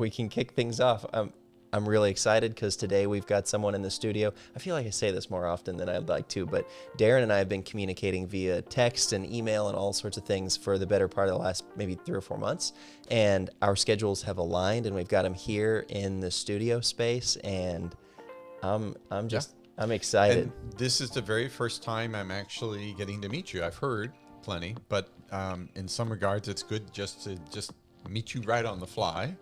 we can kick things off. I'm really excited because today we've got someone in the studio. I feel like I say this more often than I'd like to, but Darin and I have been communicating via text and email and all sorts of things for the better part of the last maybe 3 or 4 months. And our schedules have aligned, and we've got him here in the studio space. And I'm excited. And this is the very first time I'm actually getting to meet you. I've heard plenty, but in some regards, it's good just to meet you right on the fly.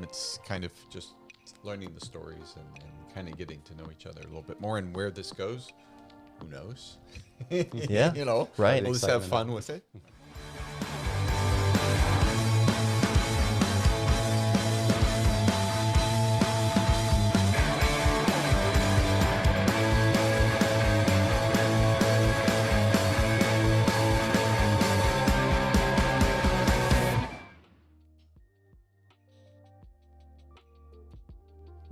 It's kind of just learning the stories and kind of getting to know each other a little bit more. And where this goes, who knows? Yeah, right. We'll just have fun with it.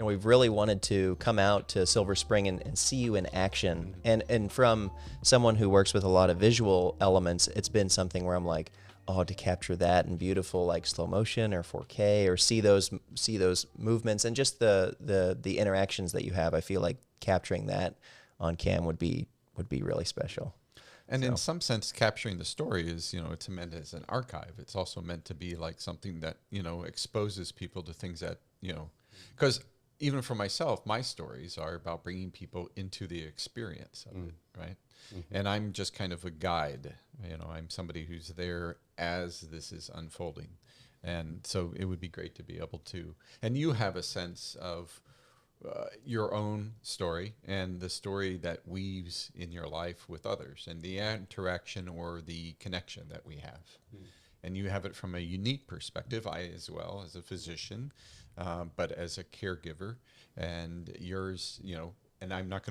We've really wanted to come out to Silver Spring and see you in action. And from someone who works with a lot of visual elements, it's been something where I'm like, oh, to capture that in beautiful like slow motion or 4K or see those movements and just the interactions that you have. I feel like capturing that on cam would be really special. And in some sense, capturing the story is, it's meant as an archive. It's also meant to be like something that, exposes people to things that, because even for myself, my stories are about bringing people into the experience of it, right? Mm-hmm. And I'm just kind of a guide. I'm somebody who's there as this is unfolding. And so it would be great to be able to, and you have a sense of your own story and the story that weaves in your life with others and the interaction or the connection that we have. Mm. And you have it from a unique perspective, I as well as a physician, but as a caregiver, and yours, and I'm not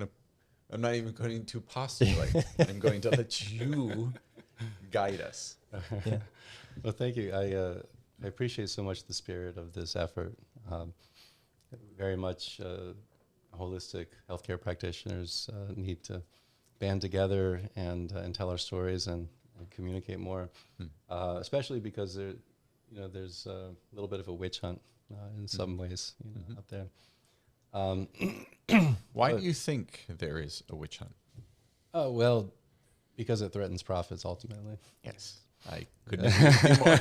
even going to postulate. I'm going to let you guide us. Yeah. Well, thank you. I appreciate so much the spirit of this effort. Very much holistic healthcare practitioners need to band together and tell our stories and communicate more, especially because there's a little bit of a witch hunt in some ways out there. Why do you think there is a witch hunt? Oh, well, because it threatens profits ultimately. Yes. I couldn't agree more.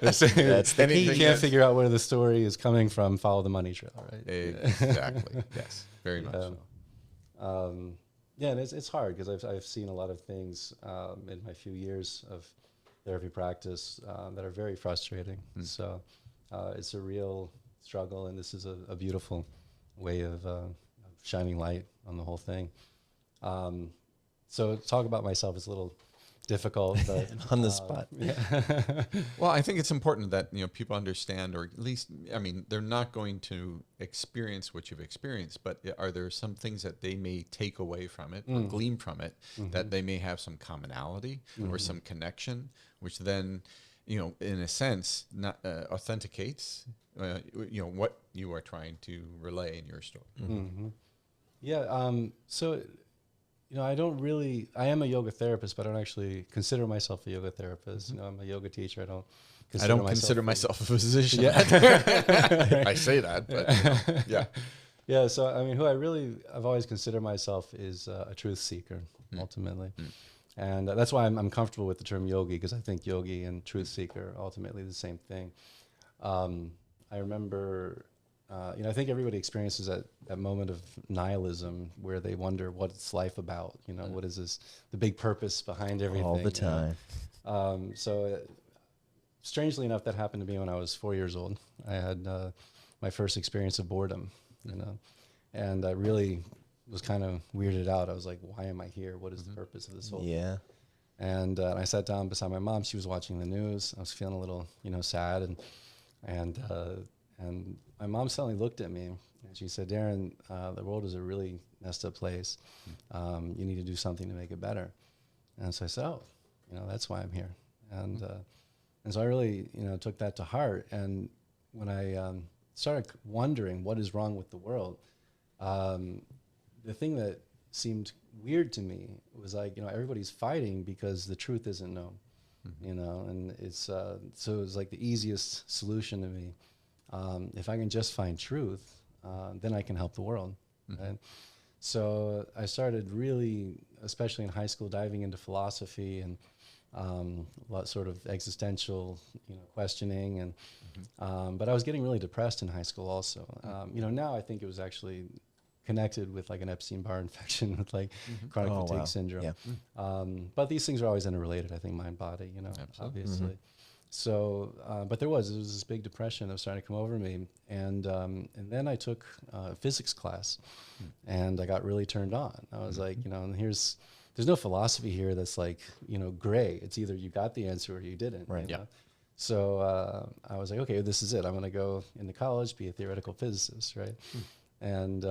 That's the key. You can't figure out where the story is coming from, follow the money trail, right? Exactly. Yes. Very much so. Yeah, and it's hard because I've seen a lot of things in my few years of therapy practice that are very frustrating. So it's a real struggle, and this is a beautiful way of shining light on the whole thing. So talk about myself is a little difficult, but on the spot. Yeah. Well, I think it's important that people understand, or at least, they're not going to experience what you've experienced, but are there some things that they may take away from it or glean from it that they may have some commonality or some connection, which then, in a sense, not authenticates, what you are trying to relay in your story. Mm-hmm. Yeah. So. I am a yoga therapist, but I don't actually consider myself a yoga therapist. I'm a yoga teacher. I don't consider myself a physician. Yeah. I say that, but yeah. Yeah. So, who I've always considered myself is a truth seeker, ultimately. And that's why I'm comfortable with the term yogi, because I think yogi and truth seeker are ultimately the same thing. I remember, I think everybody experiences that moment of nihilism where they wonder what's life about, what is this, the big purpose behind everything. All the time. So strangely enough, that happened to me when I was 4 years old. I had my first experience of boredom, and I really was kind of weirded out. I was like, why am I here? What is the purpose of this whole thing? And I sat down beside my mom. She was watching the news. I was feeling a little, sad, and my mom suddenly looked at me and she said, Darin, the world is a really messed up place. You need to do something to make it better. And so I said, oh, that's why I'm here. And so I really, took that to heart. And when I started wondering what is wrong with the world, the thing that seemed weird to me was like, everybody's fighting because the truth isn't known, and it's, so it was like the easiest solution to me if I can just find truth, then I can help the world. Right? So I started really, especially in high school, diving into philosophy and a lot sort of existential, questioning. And but I was getting really depressed in high school also. Now I think it was actually connected with like an Epstein-Barr infection with like chronic fatigue syndrome. Yeah. But these things are always interrelated, I think, mind, body, obviously. So, but there was this big depression that was starting to come over me. And then I took a physics class and I got really turned on. I was like, and there's no philosophy here that's like, gray. It's either you got the answer or you didn't. Right. You know? So I was like, okay, this is it. I'm going to go into college, be a theoretical physicist, right? And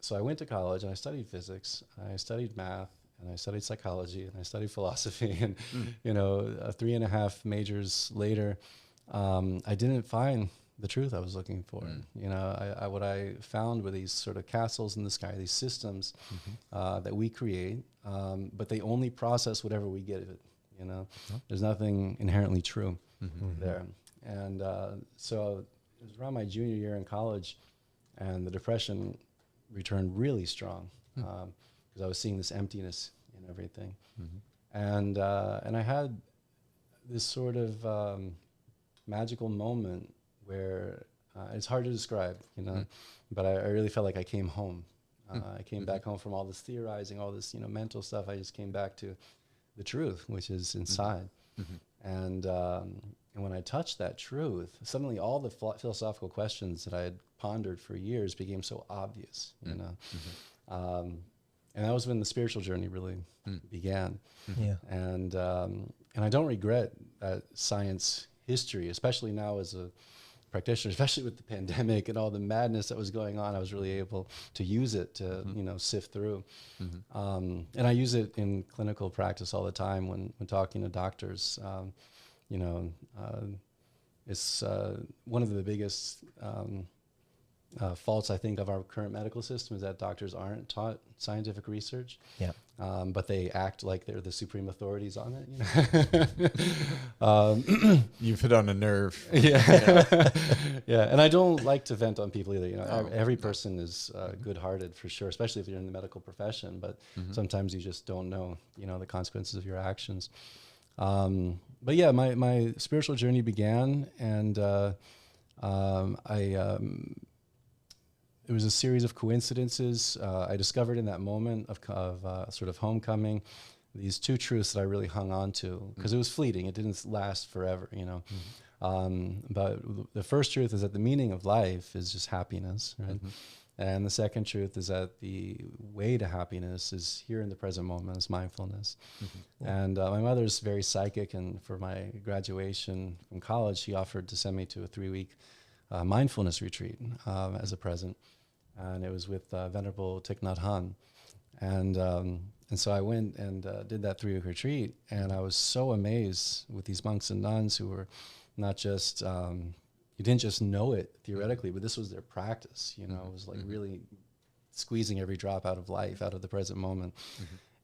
so I went to college and I studied physics, I studied math, and I studied psychology, and I studied philosophy. And, 3.5 majors later, I didn't find the truth I was looking for. What I found were these sort of castles in the sky, these systems that we create, but they only process whatever we give it. There's nothing inherently true there. And so it was around my junior year in college, and the depression returned really strong because I was seeing this emptiness in everything. And I had this sort of magical moment where it's hard to describe, but I really felt like I came home. I came back home from all this theorizing, all this mental stuff. I just came back to the truth, which is inside. And when I touched that truth, suddenly all the philosophical questions that I had pondered for years became so obvious, and that was when the spiritual journey really began. Yeah. And I don't regret that science history, especially now as a practitioner, especially with the pandemic and all the madness that was going on. I was really able to use it to sift through, and I use it in clinical practice all the time when talking to doctors. It's one of the biggest faults, I think, of our current medical system is that doctors aren't taught scientific research. Yeah. But they act like they're the supreme authorities on it. You've hit on a nerve. Yeah. Yeah. And I don't like to vent on people either. Every person is good-hearted for sure, especially if you're in the medical profession. But sometimes you just don't know, the consequences of your actions. But yeah, my spiritual journey began, and it was a series of coincidences. I discovered in that moment of sort of homecoming these two truths that I really hung on to because it was fleeting. It didn't last forever, But the first truth is that the meaning of life is just happiness, right? And the second truth is that the way to happiness is here in the present moment, is mindfulness. And my mother's very psychic, and for my graduation from college, she offered to send me to a 3-week mindfulness retreat as a present. And it was with Venerable Thich Nhat Hanh. And so I went and did that 3-week retreat, and I was so amazed with these monks and nuns who were not just, you didn't just know it theoretically, but this was their practice, It was like really squeezing every drop out of life, out of the present moment.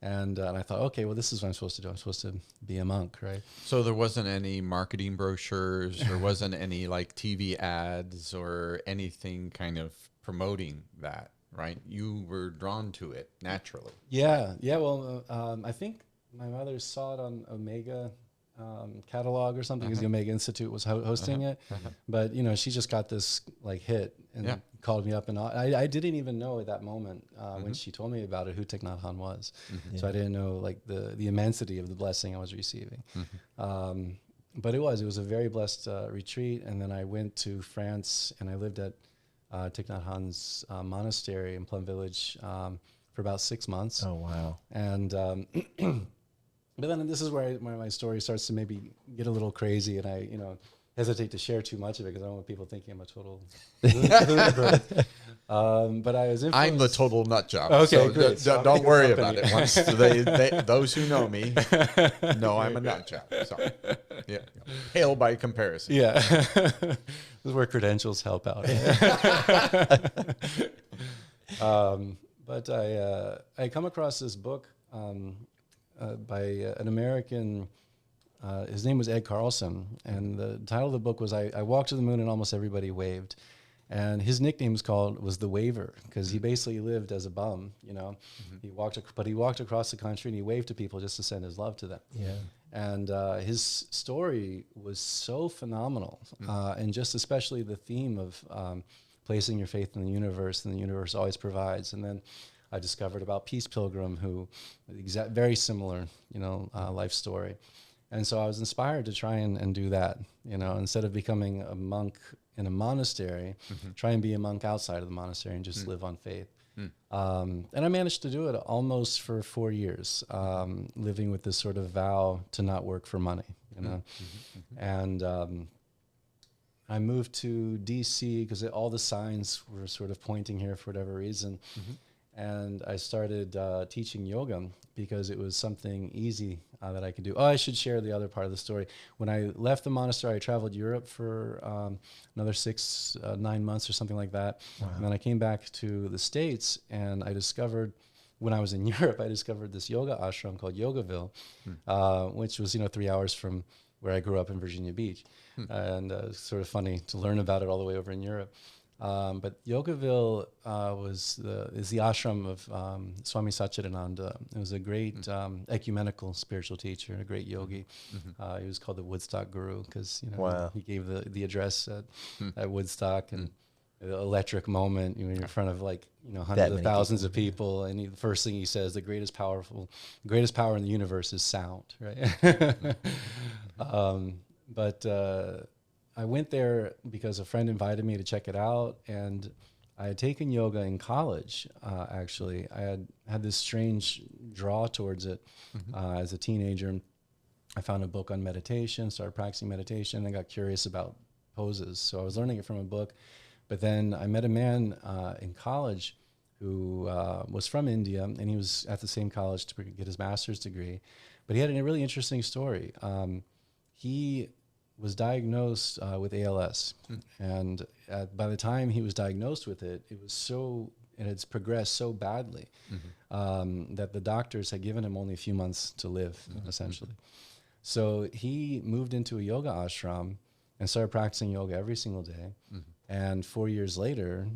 And I thought, okay, well, this is what I'm supposed to do. I'm supposed to be a monk, right? So there wasn't any marketing brochures, there wasn't any like TV ads or anything kind of promoting that, right? You were drawn to it naturally. Yeah. Well, I think my mother saw it on Omega catalog or something, because the Omega Institute was hosting it. But, she just got this like hit and called me up, and I didn't even know at that moment when she told me about it who Thich Nhat Hanh was. So I didn't know like the immensity of the blessing I was receiving. But it was a very blessed retreat. And then I went to France, and I lived at Thich Nhat Hanh's monastery in Plum Village for about 6 months. Oh, wow. And but then this is where my story starts to maybe get a little crazy, and I, hesitate to share too much of it because I don't want people thinking I'm a total lunatic. But I was influenced. I'm the total nut job. Okay, so great. So don't worry about it. Once those who know me know I'm a nut job. So, yeah, pale by comparison. Yeah, this is where credentials help out. But I come across this book by an American his name was Ed Carlson, and the title of the book was I Walked to the Moon and Almost Everybody Waved. And his nickname was the Waver, because he basically lived as a bum, you know. He walked across the country and he waved to people just to send his love to them. Yeah. And his story was so phenomenal, and just especially the theme of placing your faith in the universe, and the universe always provides. And then I discovered about Peace Pilgrim, who very similar, you know, life story. And so I was inspired to try and do that, you know, instead of becoming a monk in a monastery, try and be a monk outside of the monastery and just live on faith. And I managed to do it almost for 4 years, living with this sort of vow to not work for money, you know. And I moved to DC because all the signs were sort of pointing here for whatever reason. And I started teaching yoga because it was something easy that I could do. Oh, I should share the other part of the story. When I left the monastery, I traveled Europe for another 9 months or something like that. Wow. And then I came back to the States, and I discovered, when I was in Europe, I discovered this yoga ashram called Yogaville, which was, you know, 3 hours from where I grew up in Virginia Beach. And it's sort of funny to learn about it all the way over in Europe. But Yogaville is the ashram of Swami Satchidananda. It was a great ecumenical spiritual teacher, a great yogi. He was called the Woodstock Guru because, you know, he gave the address at Woodstock, and the electric moment, you know, you're in front of, like, you know, hundreds of thousands of people, and the first thing he says, the greatest power in the universe is sound, right? But I went there because a friend invited me to check it out, and I had taken yoga in college, actually. I had this strange draw towards it as a teenager. I found a book on meditation, started practicing meditation, and got curious about poses. So I was learning it from a book. But then I met a man in college who was from India, and he was at the same college to get his master's degree. But he had a really interesting story. He was diagnosed with ALS, and by the time he was diagnosed with it, it had progressed so badly that the doctors had given him only a few months to live, essentially. So he moved into a yoga ashram and started practicing yoga every single day, and 4 years later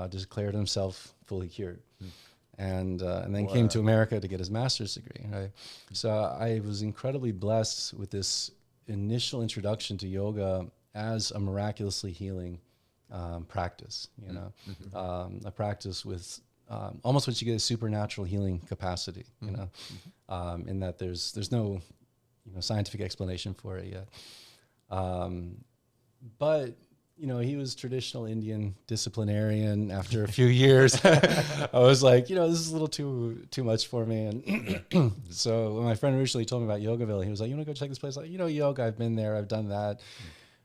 declared himself fully cured. And then came to America to get his master's degree. Right? So I was incredibly blessed with this initial introduction to yoga as a miraculously healing practice, you know, a practice with almost what you get a supernatural healing capacity, you know, in that there's no, you know, scientific explanation for it yet. But, you know, he was traditional Indian disciplinarian. After a few years, I was like, you know, this is a little too much for me. And so when my friend originally told me about Yogaville, he was like, you want to go check this place? Like, you know, yoga, I've been there, I've done that.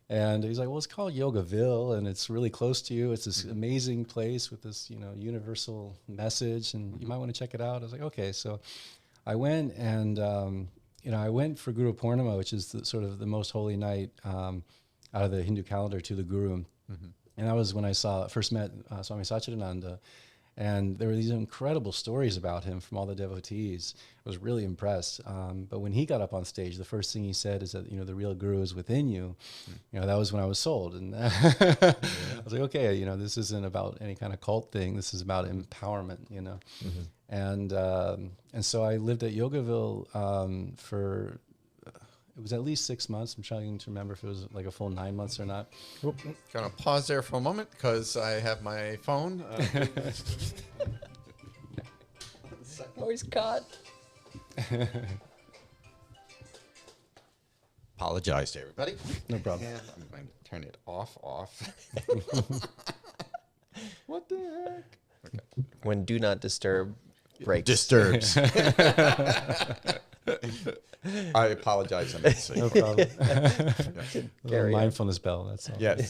And he's like, well, it's called Yogaville, and it's really close to you. It's this amazing place with this, you know, universal message, and you might want to check it out. I was like, okay. So I went, and, you know, I went for Guru Purnima, which is sort of the most holy night out of the Hindu calendar to the Guru. And that was when I first met Swami Satchidananda. And there were these incredible stories about him from all the devotees. I was really impressed. But when he got up on stage, the first thing he said is that, you know, the real guru is within you. You know, that was when I was sold. And I was like, okay, you know, this isn't about any kind of cult thing. This is about empowerment, you know. And so I lived at Yogaville for, it was at least 6 months. I'm trying to remember if it was like a full 9 months or not. Gonna pause there for a moment because I have my phone. Always caught. Apologize to everybody. No problem. And I'm going to turn it off. What the heck? Okay. When do not disturb breaks. Disturbs. I apologize immensely. No problem. Carry Mindfulness bell, that's all. Yes.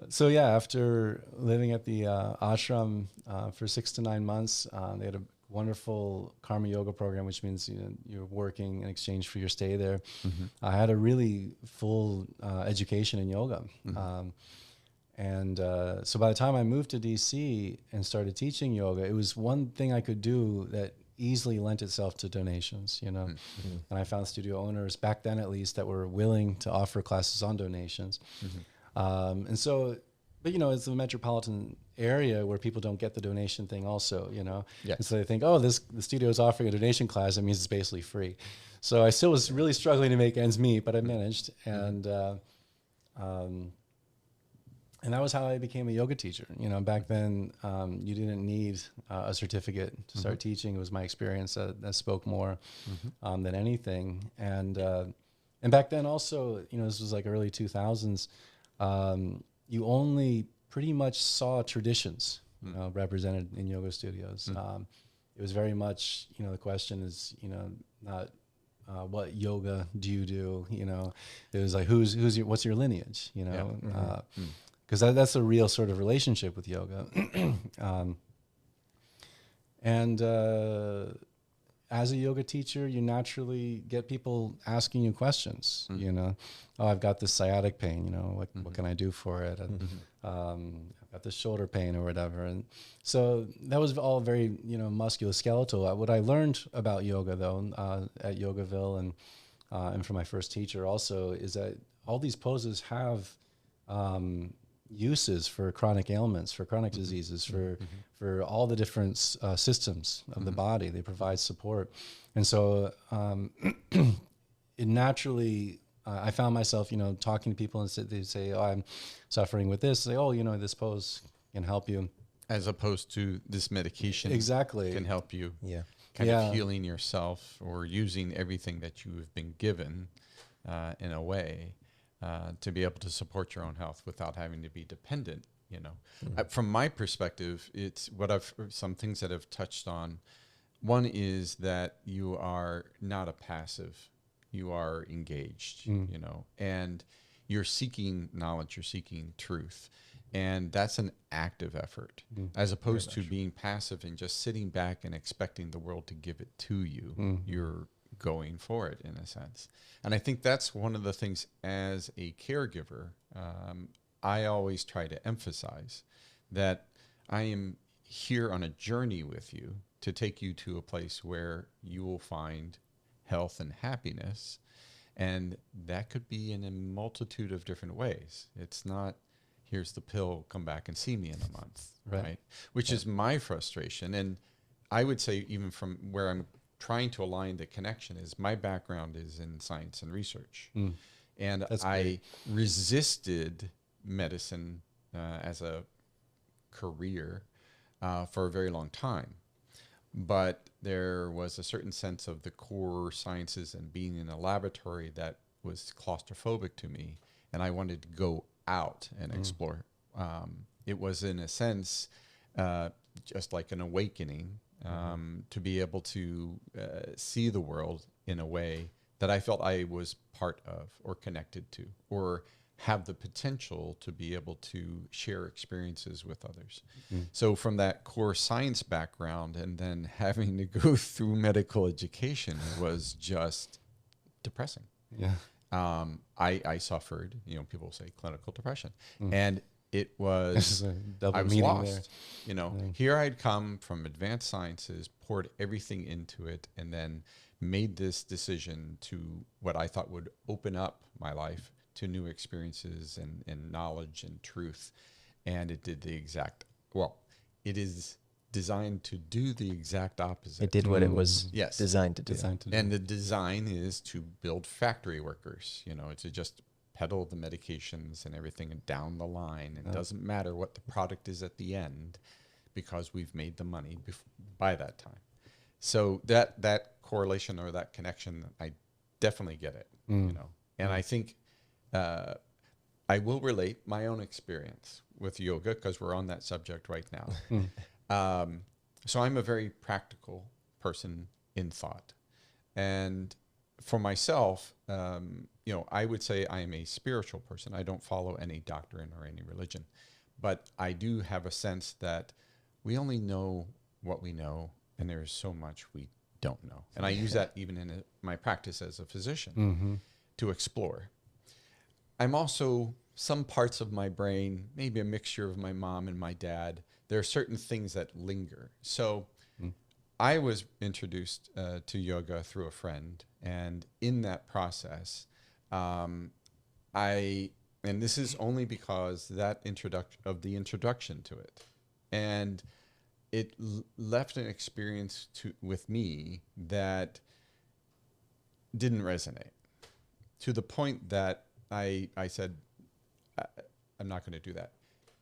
So yeah, after living at the ashram for 6 to 9 months, they had a wonderful karma yoga program, which means, you know, you're working in exchange for your stay there. I had a really full education in yoga. So by the time I moved to DC and started teaching yoga, it was one thing I could do that easily lent itself to donations, you know. Mm-hmm. And I found studio owners back then, at least, that were willing to offer classes on donations. And so, but you know, it's a metropolitan area where people don't get the donation thing also, you know. Yeah. And so they think, oh, the studio is offering a donation class, that means it's basically free. So I still was really struggling to make ends meet, but I managed. And that was how I became a yoga teacher. You know, back then, you didn't need a certificate to start teaching. It was my experience that spoke more than anything. And back then also, you know, this was like early 2000s, you only pretty much saw traditions, you know, represented in yoga studios. It was very much, you know, the question is, you know, not what yoga do you do? You know, it was like, what's your lineage? You know, because that's a real sort of relationship with yoga. And as a yoga teacher, you naturally get people asking you questions, you know, oh, I've got this sciatic pain, you know, what can I do for it? And I've got this shoulder pain or whatever. And so that was all very, you know, musculoskeletal. What I learned about yoga, though, at Yogaville and from my first teacher also, is that all these poses have uses for chronic ailments, for chronic diseases, for all the different systems of the body. They provide support. And so it naturally, I found myself, you know, talking to people and they say, oh, I'm suffering with this. Say, oh, you know, this pose can help you. As opposed to this medication can help you. Yeah. Kind of healing yourself or using everything that you have been given in a way to be able to support your own health without having to be dependent, you know. From my perspective, it's some things that I've touched on. One is that you are not a passive, you are engaged, you know, and you're seeking knowledge, you're seeking truth. And that's an active effort as opposed to being passive and just sitting back and expecting the world to give it to you. You're going for it in a sense. And I think that's one of the things as a caregiver, I always try to emphasize that I am here on a journey with you to take you to a place where you will find health and happiness. And that could be in a multitude of different ways. It's not, here's the pill, come back and see me in a month, right? Which is my frustration. And I would say even from where I'm trying to align the connection is my background is in science and research. And I resisted medicine as a career for a very long time. But there was a certain sense of the core sciences and being in a laboratory that was claustrophobic to me. And I wanted to go out and explore. It was, in a sense, just like an awakening to be able to see the world in a way that I felt I was part of or connected to or have the potential to be able to share experiences with others. So from that core science background and then having to go through medical education was just depressing. I suffered, you know, people say clinical depression. And it was, I was lost. There. You know, here I'd come from advanced sciences, poured everything into it, and then made this decision to what I thought would open up my life to new experiences and knowledge and truth. And it did the exact, it is designed to do the exact opposite. It did what it was designed to do. And the design is to build factory workers. You know, it's to just peddle the medications and everything and down the line. It doesn't matter what the product is at the end because we've made the money by that time. So that correlation or that connection, I definitely get it, you know. And I think I will relate my own experience with yoga because we're on that subject right now. So I'm a very practical person in thought. And for myself, you know, I would say I am a spiritual person. I don't follow any doctrine or any religion. But I do have a sense that we only know what we know, and there is so much we don't know. And I use that even in my practice as a physician to explore. I'm also, some parts of my brain, maybe a mixture of my mom and my dad, there are certain things that linger. So I was introduced to yoga through a friend, and in that process, and this is only because the introduction to it, and it left an experience with me that didn't resonate, to the point that I said, I'm not going to do that.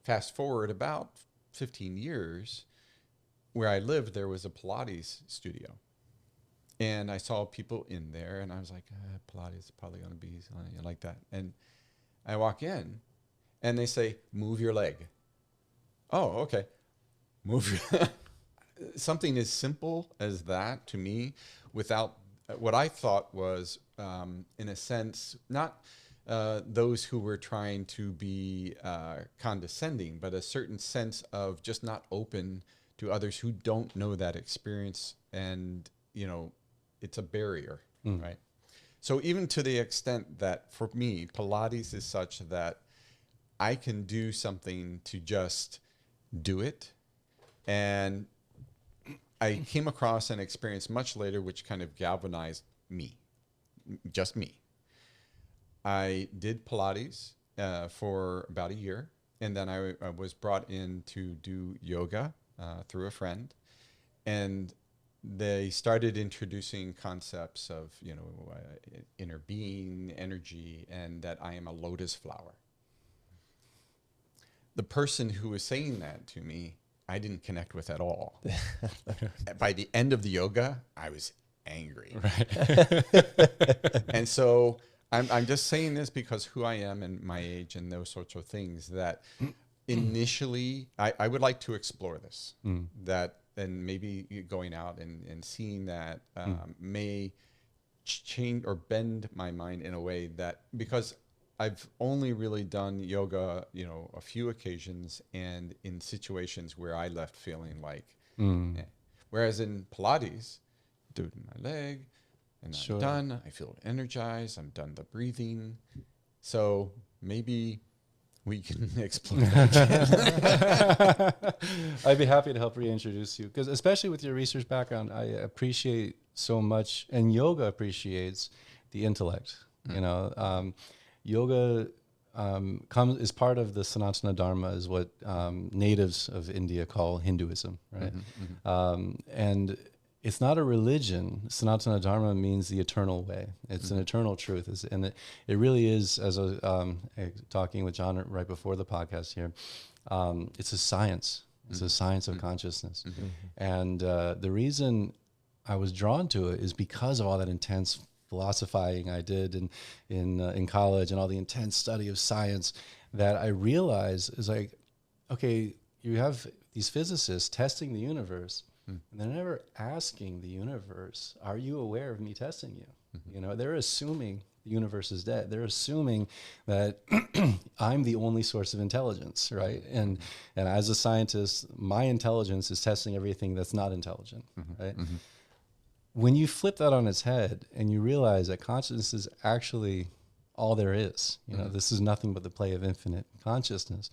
Fast forward about 15 years, where I lived, there was a Pilates studio. And I saw people in there, and I was like, Pilates is probably going to be something like that. And I walk in, and they say, move your leg. Oh, okay. Move your something as simple as that, to me, without what I thought was, in a sense, not those who were trying to be condescending, but a certain sense of just not open to others who don't know that experience. And, it's a barrier, right? So even to the extent that for me, Pilates is such that I can do something to just do it. And I came across an experience much later, which kind of galvanized me, just me. I did Pilates for about a year, and then I was brought in to do yoga through a friend, and they started introducing concepts of, inner being, energy, and that I am a lotus flower. The person who was saying that to me, I didn't connect with at all. By the end of the yoga, I was angry. Right. And so I'm just saying this because who I am and my age and those sorts of things, that initially I would like to explore this, that, and maybe going out and seeing that may change or bend my mind in a way that, because I've only really done yoga, a few occasions and in situations where I left feeling like, whereas in Pilates, do it in my leg, and Sure. I'm done. I feel energized. I'm done the breathing. So maybe we can explore that. I'd be happy to help reintroduce you, because especially with your research background, I appreciate so much, and yoga appreciates the intellect. Yoga is part of the Sanatana Dharma, is what natives of India call Hinduism, right? And it's not a religion. Sanatana Dharma means the eternal way. It's an eternal truth. And it really is, as I was talking with John right before the podcast here, it's a science. It's a science of consciousness. And the reason I was drawn to it is because of all that intense philosophizing I did in college, and all the intense study of science, that I realized is like, okay, you have these physicists testing the universe, and they're never asking the universe, are you aware of me testing you? They're assuming the universe is dead. They're assuming that I'm the only source of intelligence, right? And as a scientist, my intelligence is testing everything that's not intelligent, right? When you flip that on its head and you realize that consciousness is actually all there is, this is nothing but the play of infinite consciousness,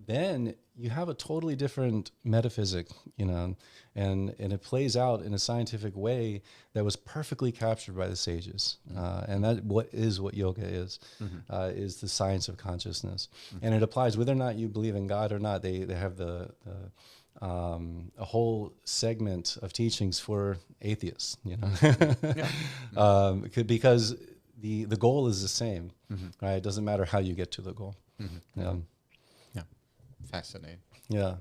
then you have a totally different metaphysic, and it plays out in a scientific way that was perfectly captured by the sages. And that what yoga is the science of consciousness. And it applies whether or not you believe in God or not. They have a whole segment of teachings for atheists, because the goal is the same, right? It doesn't matter how you get to the goal. Fascinating. Yeah.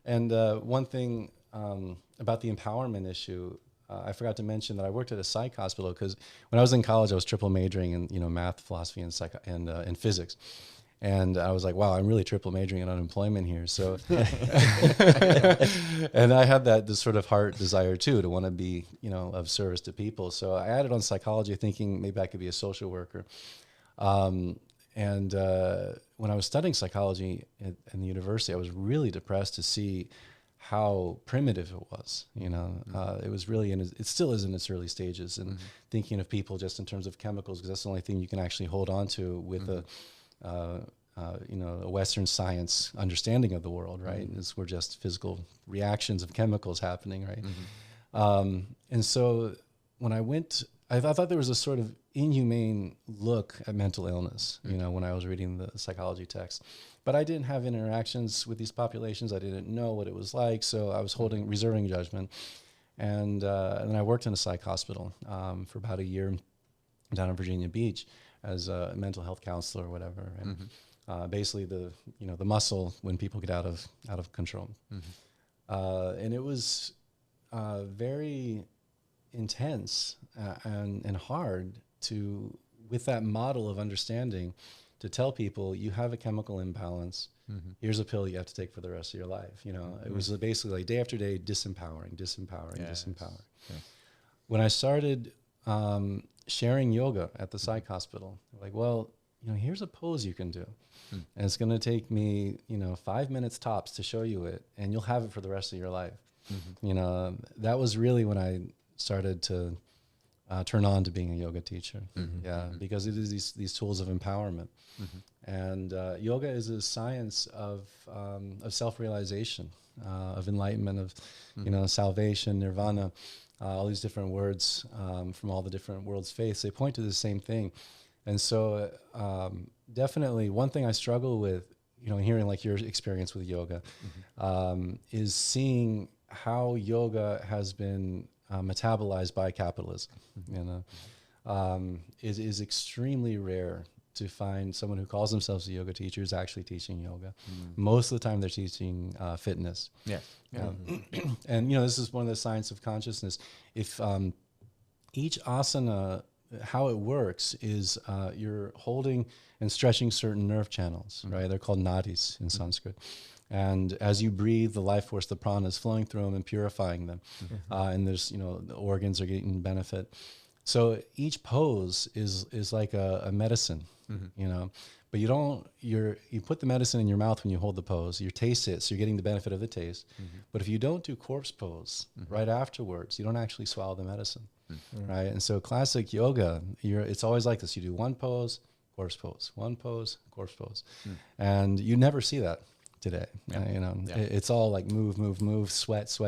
And one thing about the empowerment issue, I forgot to mention that I worked at a psych hospital, because when I was in college, I was triple majoring in math, philosophy, and and physics. And I was like, wow, I'm really triple majoring in unemployment here. So, and I had this sort of heart desire too, to want to be, of service to people. So I added on psychology, thinking maybe I could be a social worker. And when I was studying psychology in the university, I was really depressed to see how primitive it was. It was really, it still is in its early stages, and thinking of people just in terms of chemicals, because that's the only thing you can actually hold on to with a Western science understanding of the world, right? It's we're just physical reactions of chemicals happening, right? And so when I went, I thought there was a sort of inhumane look at mental illness, when I was reading the psychology text. But I didn't have interactions with these populations. I didn't know what it was like, so I was reserving judgment. And then I worked in a psych hospital for about a year down in Virginia Beach as a mental health counselor or whatever. And basically the muscle when people get out of control. And it was very intense and hard to, with that model of understanding, to tell people you have a chemical imbalance. Here's a pill you have to take for the rest of your life. It was basically like day after day, disempowering. Yeah. When I started sharing yoga at the psych hospital, like, well, here's a pose you can do. And it's going to take me, 5 minutes tops to show you it, and you'll have it for the rest of your life. That was really when I started to turn on to being a yoga teacher. Because it is these tools of empowerment. And yoga is a science of self-realization, of enlightenment, of salvation, nirvana, all these different words from all the different world's faiths. They point to the same thing. And so definitely one thing I struggle with, hearing like your experience with yoga, is seeing how yoga has been metabolized by capitalism. It is extremely rare to find someone who calls themselves a yoga teacher is actually teaching yoga. Most of the time they're teaching fitness. And this is one of the science of consciousness. If each asana, how it works is you're holding and stretching certain nerve channels, right? They're called nadis in Sanskrit. And as you breathe, the life force, the prana is flowing through them and purifying them. And there's, the organs are getting benefit. So each pose is like a medicine, but you put the medicine in your mouth when you hold the pose, you taste it, so you're getting the benefit of the taste. But if you don't do corpse pose right afterwards, you don't actually swallow the medicine, right? And so classic yoga, it's always like this. You do one pose, corpse pose, one pose, corpse pose. And you never see that today. It's all like move, sweat. So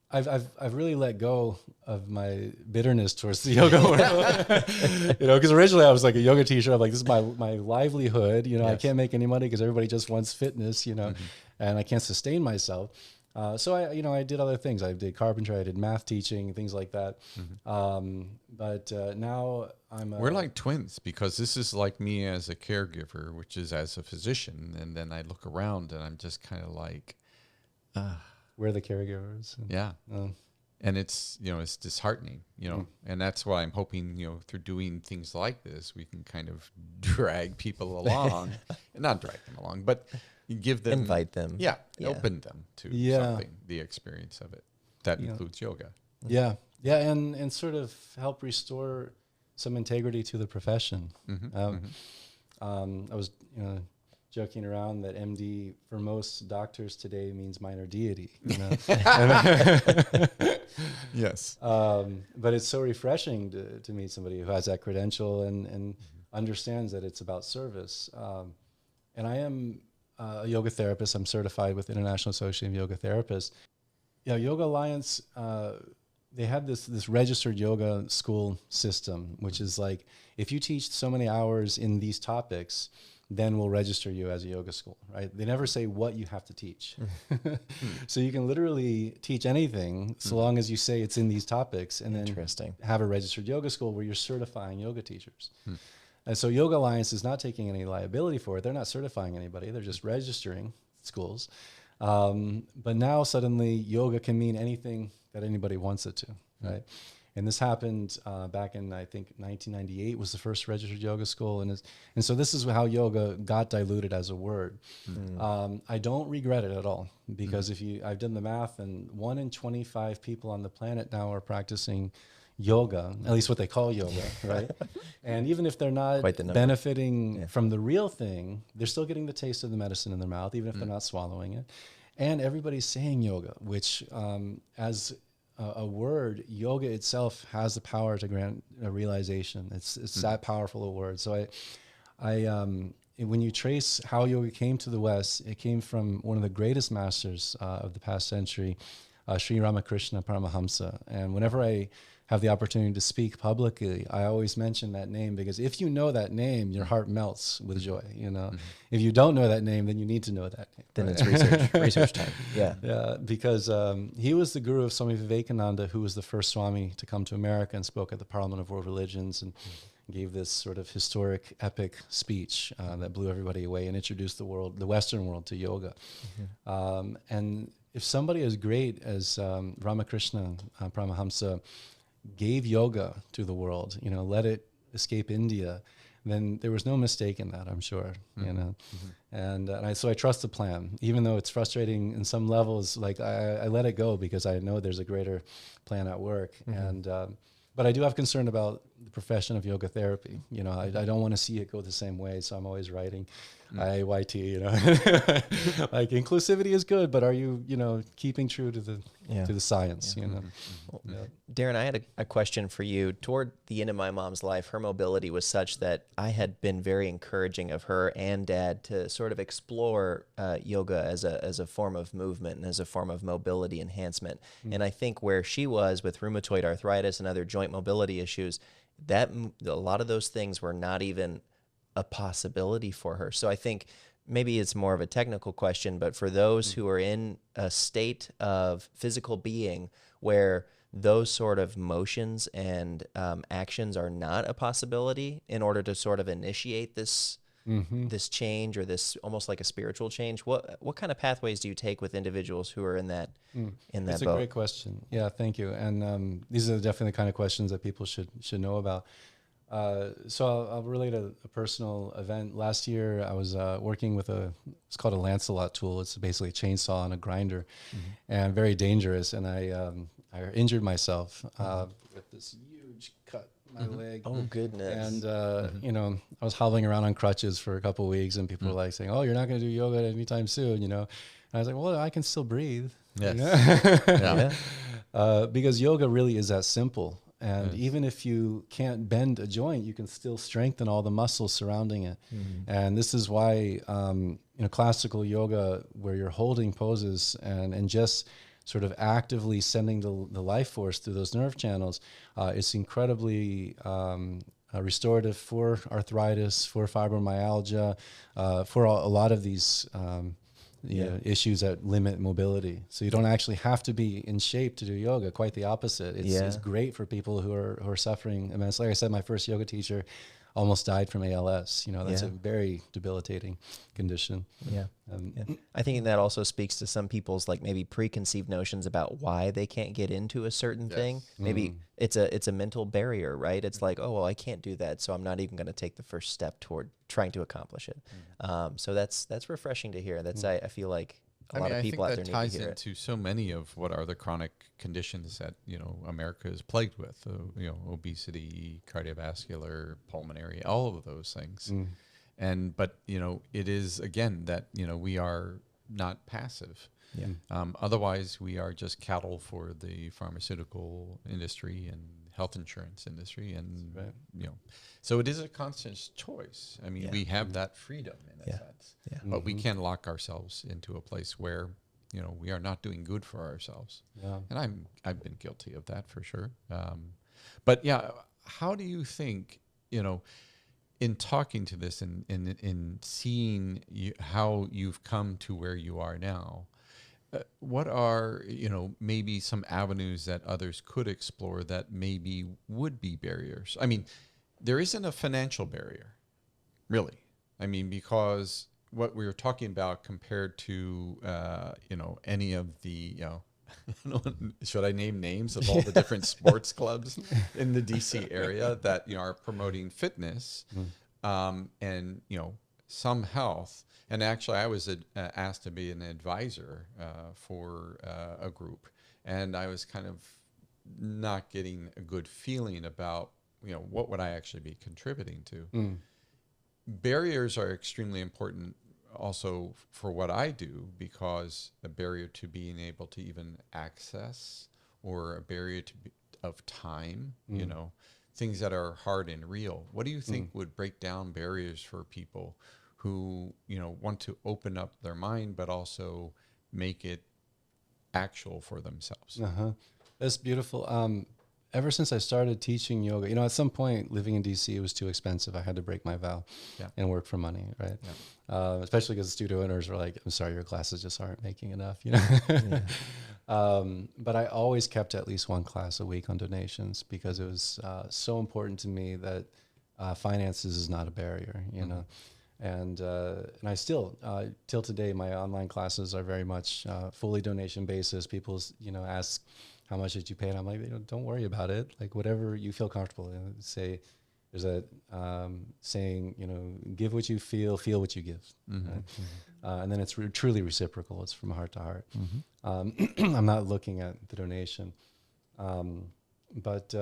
I've really let go of my bitterness towards the yoga world. Because originally I was like a yoga teacher. I'm like, this is my livelihood. I can't make any money because everybody just wants fitness. And I can't sustain myself. So I did other things. I did carpentry. I did math teaching, things like that. But now we're like twins, because this is like me as a caregiver, which is as a physician, and then I look around and I'm just kind of like, we're the caregivers. And it's, it's disheartening, and that's why I'm hoping, through doing things like this, we can kind of drag people along, and not drag them along, but give them, invite them. Open them to something, the experience of it. That includes yoga. And sort of help restore some integrity to the profession. I was, joking around that MD for most doctors today means minor deity. Yes. But it's so refreshing to meet somebody who has that credential and understands that it's about service. And I am a yoga therapist. I'm certified with International Association of Yoga Therapists. Yoga Alliance, they had this registered yoga school system, which is like, if you teach so many hours in these topics, then we'll register you as a yoga school, right? They never say what you have to teach. So you can literally teach anything so long as you say it's in these topics, and then have a registered yoga school where you're certifying yoga teachers. And so Yoga Alliance is not taking any liability for it. They're not certifying anybody. They're just registering schools. But now suddenly yoga can mean anything that anybody wants it to, right? And this happened back in, I think, 1998 was the first registered yoga school. And so this is how yoga got diluted as a word. I don't regret it at all, because I've done the math, and 1 in 25 people on the planet now are practicing yoga, at least what they call yoga, right? And even if they're not benefiting from the real thing, they're still getting the taste of the medicine in their mouth, even if they're not swallowing it. And everybody's saying yoga, which as a word, yoga itself has the power to grant a realization. It's that powerful a word. So when you trace how yoga came to the West, it came from one of the greatest masters of the past century, Sri Ramakrishna Paramahamsa. And whenever I have the opportunity to speak publicly, I always mention that name, because if you know that name, your heart melts with joy. You know, if you don't know that name, then you need to know that name. Then it's research time. Yeah. Yeah, because he was the guru of Swami Vivekananda, who was the first Swami to come to America and spoke at the Parliament of World Religions and gave this sort of historic, epic speech that blew everybody away and introduced the Western world to yoga. And if somebody as great as Ramakrishna Paramahamsa gave yoga to the world, you know, let it escape India, then there was no mistake in that, I'm sure, you know. And so I trust the plan, even though it's frustrating in some levels. Like I let it go because I know there's a greater plan at work. And but I do have concern about the profession of yoga therapy. You know, I don't want to see it go the same way. So I'm always writing IAYT, you know, like inclusivity is good, but are you, you know, keeping true to the science, you know? Well, Darin, I had a question for you. Toward the end of my mom's life, her mobility was such that I had been very encouraging of her and Dad to sort of explore yoga as a form of movement and as a form of mobility enhancement. And I think where she was with rheumatoid arthritis and other joint mobility issues, that a lot of those things were not even a possibility for her. So I think maybe it's more of a technical question, but for those who are in a state of physical being where those sort of motions and actions are not a possibility in order to sort of initiate this this change, or this almost like a spiritual change, what kind of pathways do you take with individuals who are in that That's boat? a great question. Yeah, thank you. And these are definitely the kind of questions that people should know about. So I'll relate a personal event. Last year, I was working with it's called a Lancelot tool. It's basically a chainsaw and a grinder, and very dangerous. And I injured myself with this huge cut in my leg. Oh, goodness. And, you know, I was hobbling around on crutches for a couple of weeks, and people were like saying, "Oh, you're not going to do yoga anytime soon," you know? And I was like, well, I can still breathe. Yes. You know? Because yoga really is that simple. And even if you can't bend a joint, you can still strengthen all the muscles surrounding it. And this is why, you know, classical yoga, where you're holding poses and just sort of actively sending the life force through those nerve channels, is incredibly restorative for arthritis, for fibromyalgia, for a lot of these issues that limit mobility. So you don't actually have to be in shape to do yoga. Quite the opposite. It's great for people who are suffering immensely. Like I said, my first yoga teacher almost died from ALS. You know, that's a very debilitating condition. I think that also speaks to some people's like maybe preconceived notions about why they can't get into a certain thing. Maybe it's a mental barrier, right? It's like, oh, well, I can't do that, so I'm not even going to take the first step toward trying to accomplish it. So that's refreshing to hear. That's I feel like a lot of people out there need to hear it. I think that ties into so many of what are the chronic conditions that, you know, America is plagued with. You know, obesity, cardiovascular, pulmonary, all of those things. But you know, it is again that, you know, we are not passive. Otherwise, we are just cattle for the pharmaceutical industry and health insurance industry, and you know, so it is a conscious choice. I mean, we have that freedom in a sense, but we can lock ourselves into a place where, you know, we are not doing good for ourselves. And I've been guilty of that for sure. But yeah, how do you think, you know, in talking to this and in seeing how you've come to where you are now, what are, you know, maybe some avenues that others could explore that maybe would be barriers? I mean, there isn't a financial barrier, really. I mean, because what we were talking about compared to, you know, any of the, you know, should I name names of all the different sports clubs in the DC area that, you know, are promoting fitness and, you know, some health? And actually, I was asked to be an advisor for a group, and I was kind of not getting a good feeling about, you know, what would I actually be contributing to. Barriers are extremely important also for what I do, because a barrier to being able to even access or a barrier of time, you know, things that are hard and real. What do you think would break down barriers for people who, you know, want to open up their mind, but also make it actual for themselves? That's beautiful. Ever since I started teaching yoga, you know, at some point living in DC, it was too expensive. I had to break my vow and work for money, right? Especially because the studio owners were like, I'm sorry, your classes just aren't making enough, you know? But I always kept at least one class a week on donations because it was so important to me that finances is not a barrier, you know? And I still, till today, my online classes are very much fully donation basis. People, you know, ask, how much did you pay? And I'm like, you know, don't worry about it. Like whatever you feel comfortable. You know, say, there's a saying, you know, give what you feel what you give. Right? And then it's truly reciprocal. It's from heart to heart. I'm not looking at the donation. But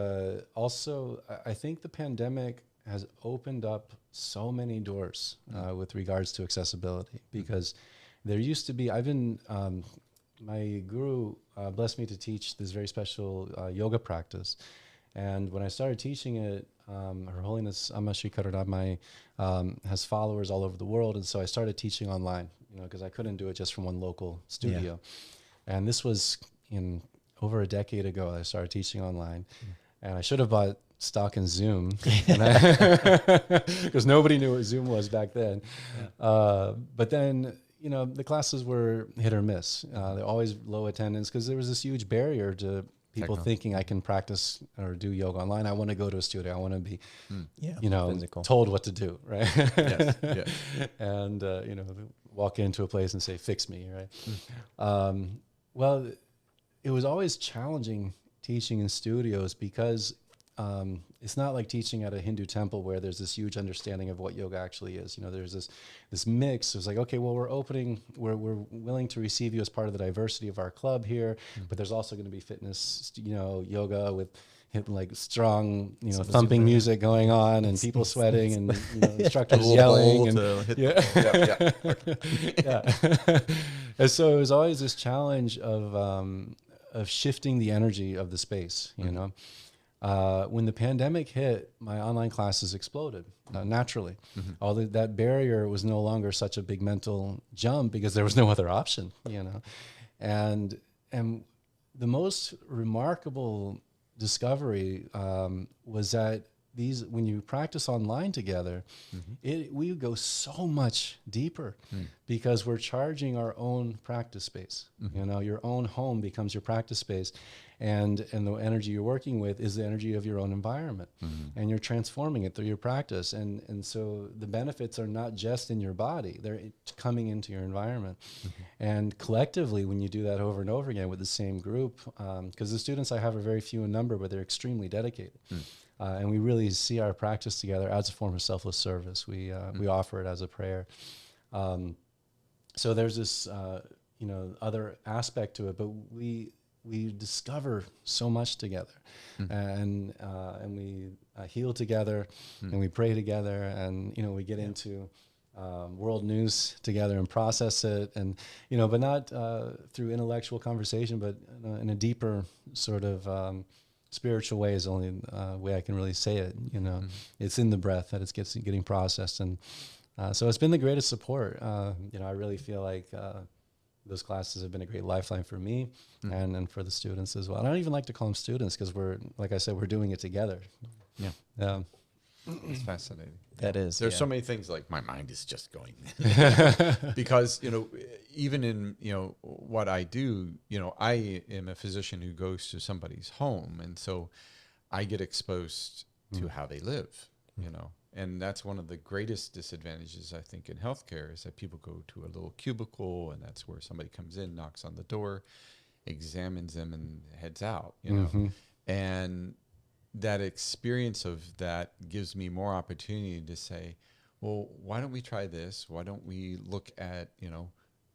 also, I think the pandemic has opened up so many doors with regards to accessibility, because there used to be, my guru blessed me to teach this very special yoga practice. And when I started teaching it, Her Holiness Amma Shri Karuramai has followers all over the world. And so I started teaching online, you know, because I couldn't do it just from one local studio. And this was over a decade ago, I started teaching online. And I should have bought stock in Zoom because nobody knew what Zoom was back then. But then, you know, the classes were hit or miss. They're always low attendance because there was this huge barrier to people thinking I can practice or do yoga online. I want to go to a studio. I want to be, you know, physical. Told what to do, right? And, you know, walk into a place and say, fix me, right? Well, it was always challenging teaching in studios because it's not like teaching at a Hindu temple where there's this huge understanding of what yoga actually is. You know, there's this mix. It's like, okay, well, we're willing to receive you as part of the diversity of our club here, but there's also going to be fitness, you know, yoga with like strong, you know, thumping music going on and people sweating and, you know, instructors yelling. And, and so it was always this challenge of shifting the energy of the space, you know. When the pandemic hit, my online classes exploded naturally. Although that barrier was no longer such a big mental jump because there was no other option, you know. And the most remarkable discovery was that when you practice online together, we go so much deeper because we're charging our own practice space. You know, your own home becomes your practice space, and the energy you're working with is the energy of your own environment, and you're transforming it through your practice. And so the benefits are not just in your body; they're coming into your environment. And collectively, when you do that over and over again with the same group, because the students I have are very few in number, but they're extremely dedicated. And we really see our practice together as a form of selfless service. We offer it as a prayer. So there's this, you know, other aspect to it, but we discover so much together, and we heal together, and we pray together, and, you know, we get into world news together and process it, and, you know, but not through intellectual conversation, but in a deeper sort of spiritual way is the only way I can really say it. You know, it's in the breath that it's getting processed, and so it's been the greatest support. You know, I really feel like those classes have been a great lifeline for me and for the students as well. And I don't even like to call them students because like I said, we're doing it together. It's fascinating. That is. There's so many things, like my mind is just going because, you know, even in, you know, what I do, you know, I am a physician who goes to somebody's home, and so I get exposed to how they live, you know, and that's one of the greatest disadvantages, I think, in healthcare, is that people go to a little cubicle, and that's where somebody comes in, knocks on the door, examines them, and heads out, you know, and that experience of that gives me more opportunity to say, well, why don't we try this? Why don't we look at, you know,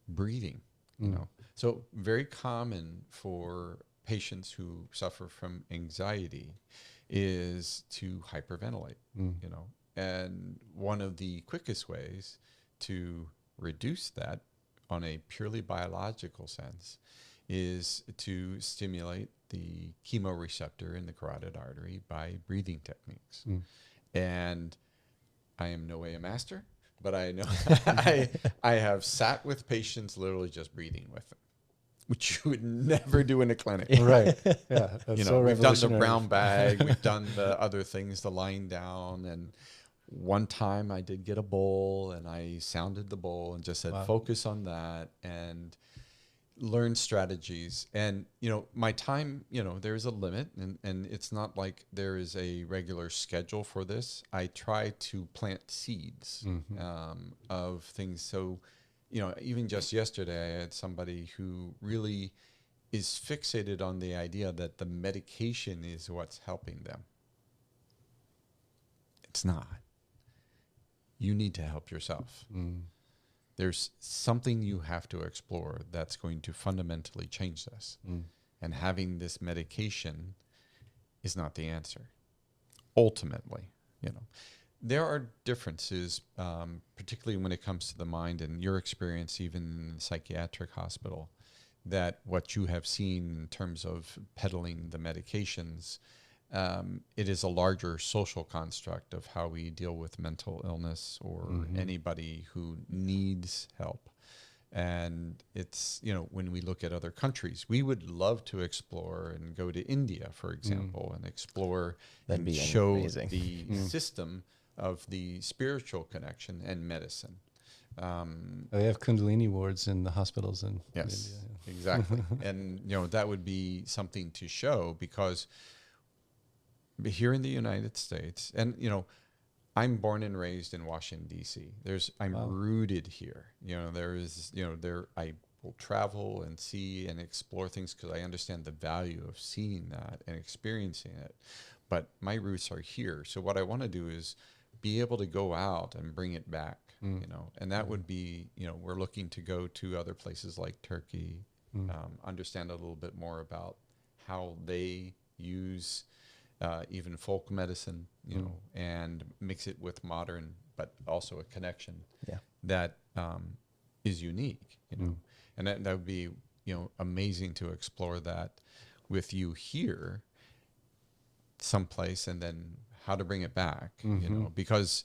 breathing, you know? So very common for patients who suffer from anxiety is to hyperventilate, you know, and one of the quickest ways to reduce that on a purely biological sense is to stimulate the chemoreceptor in the carotid artery by breathing techniques. And I am no way a master, but I know I have sat with patients literally just breathing with them, which you would never do in a clinic. Right. Yeah. That's You know, so we've done the revolutionary. brown bag, we've done the other things, the lying down. And one time I did get a bowl and I sounded the bowl and just said, focus on that and learn strategies. And, you know, my time, you know, there's a limit and it's not like there is a regular schedule for this. I try to plant seeds of things. So, you know, even just yesterday, I had somebody who really is fixated on the idea that the medication is what's helping them. It's not. You need to help yourself. There's something you have to explore that's going to fundamentally change this. And having this medication is not the answer. Ultimately, you know, there are differences, particularly when it comes to the mind and your experience, even in the psychiatric hospital, that what you have seen in terms of peddling the medications, it is a larger social construct of how we deal with mental illness or anybody who needs help. And it's, you know, when we look at other countries, we would love to explore and go to India, for example, and explore That'd and be show amazing. the system of the spiritual connection and medicine. They have Kundalini wards in the hospitals in Yes, India. exactly. And, you know, that would be something to show because here in the United States, and, you know, I'm born and raised in Washington, D.C. I'm rooted here. You know, I will travel and see and explore things because I understand the value of seeing that and experiencing it. But my roots are here. So what I want to do is be able to go out and bring it back, you know, and that would be, you know, we're looking to go to other places like Turkey, understand a little bit more about how they use even folk medicine, you know, and mix it with modern, but also a connection that is unique, you know, and that would be, you know, amazing to explore that with you here someplace and then how to bring it back, you know, because